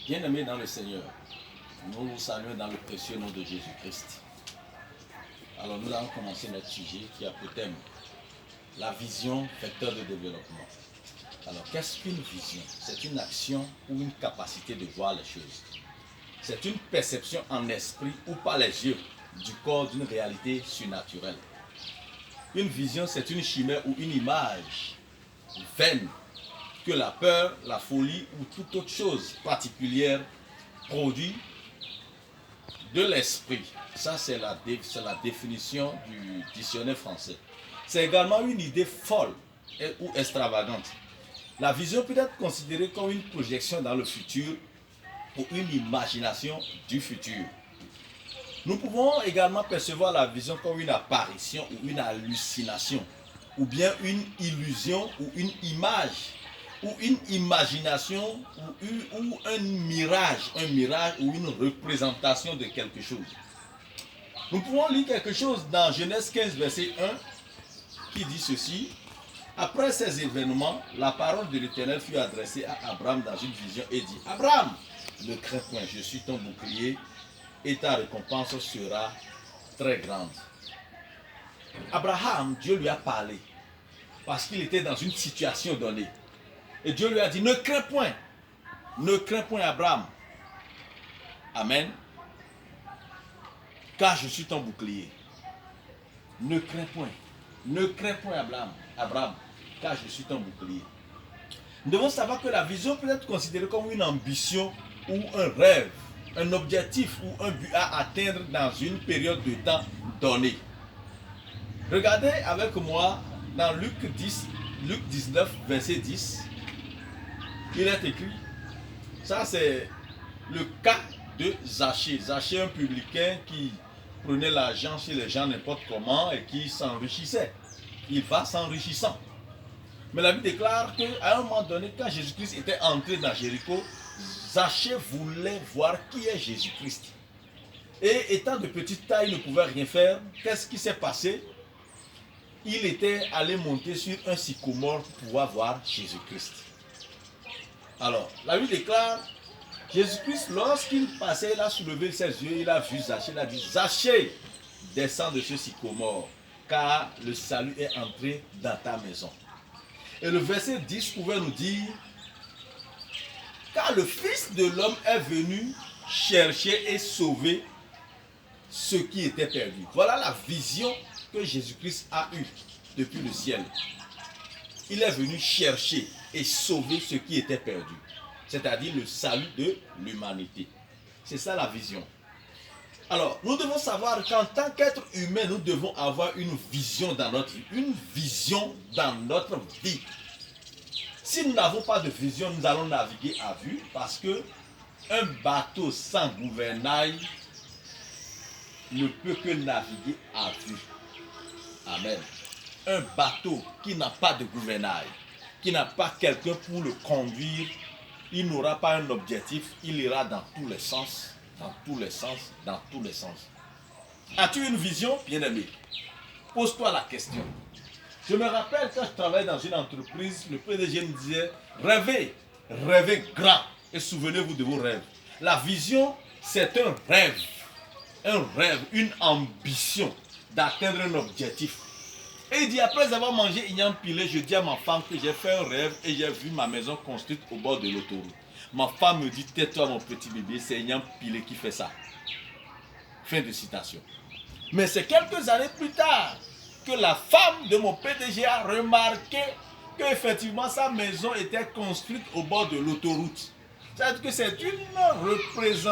Bien-aimés dans le Seigneur, nous vous saluons dans le précieux nom de Jésus-Christ. Alors nous allons commencer notre sujet qui a pour thème la vision, facteur de développement. Alors qu'est-ce qu'une vision? C'est une action ou une capacité de voir les choses. C'est une perception en esprit ou par les yeux du corps d'une réalité surnaturelle. Une vision, c'est une chimère ou une image vaine que la peur, la folie ou toute autre chose particulière produit de l'esprit. Ça, c'est la définition du dictionnaire français. C'est également une idée folle ou extravagante. La vision peut être considérée comme une projection dans le futur ou une imagination du futur. Nous pouvons également percevoir la vision comme une apparition ou une hallucination, ou bien une illusion ou une image, ou une imagination ou un mirage ou une représentation de quelque chose. Nous pouvons lire quelque chose dans Genèse 15, verset 1, qui dit ceci. Après ces événements, la parole de l'Éternel fut adressée à Abraham dans une vision et dit: Abraham, ne crains point, je suis ton bouclier et ta récompense sera très grande. Abraham, Dieu lui a parlé parce qu'il était dans une situation donnée. Et Dieu lui a dit: ne crains point Abraham. Amen. Car je suis ton bouclier. Ne crains point Abraham, car je suis ton bouclier. Nous devons savoir que la vision peut être considérée comme une ambition ou un rêve, un objectif ou un but à atteindre dans une période de temps donnée. Regardez avec moi dans Luc 19, verset 10. Il est écrit, ça c'est le cas de Zachée. Zachée, un publicain qui prenait l'argent chez les gens n'importe comment et qui s'enrichissait. Il va s'enrichissant. Mais la Bible déclare qu'à un moment donné, quand Jésus-Christ était entré dans Jéricho, Zachée voulait voir qui est Jésus-Christ. Et étant de petite taille, il ne pouvait rien faire. Qu'est-ce qui s'est passé? Il était allé monter sur un sycomore pour pouvoir voir Jésus-Christ. Alors, la Bible déclare, Jésus-Christ, lorsqu'il passait, il a soulevé ses yeux, il a vu Zachée, il a dit: Zachée, descends de ce sycomore, car le salut est entré dans ta maison. Et le verset 10 pouvait nous dire: car le Fils de l'homme est venu chercher et sauver ce qui était perdu. Voilà la vision que Jésus-Christ a eue depuis le ciel. Il est venu chercher et sauver ce qui était perdu, c'est-à-dire le salut de l'humanité. C'est ça la vision. Alors, nous devons savoir qu'en tant qu'être humain, nous devons avoir une vision dans notre vie. Une vision dans notre vie. Si nous n'avons pas de vision, nous allons naviguer à vue, parce que un bateau sans gouvernail ne peut que naviguer à vue. Amen. Un bateau qui n'a pas de gouvernail, qui n'a pas quelqu'un pour le conduire, il n'aura pas un objectif, il ira dans tous les sens, dans tous les sens, dans tous les sens. As-tu une vision, bien-aimé? Pose-toi la question. Je me rappelle quand je travaillais dans une entreprise, le PDG me disait: rêvez, rêvez grand et souvenez-vous de vos rêves. La vision, c'est un rêve, une ambition d'atteindre un objectif. Et il dit: après avoir mangé igname pilé, je dis à ma femme que j'ai fait un rêve et j'ai vu ma maison construite au bord de l'autoroute. Ma femme me dit: tais-toi mon petit bébé, c'est igname pilé qui fait ça. Fin de citation. Mais c'est quelques années plus tard que la femme de mon PDG a remarqué qu'effectivement sa maison était construite au bord de l'autoroute. C'est-à-dire que c'est une représentation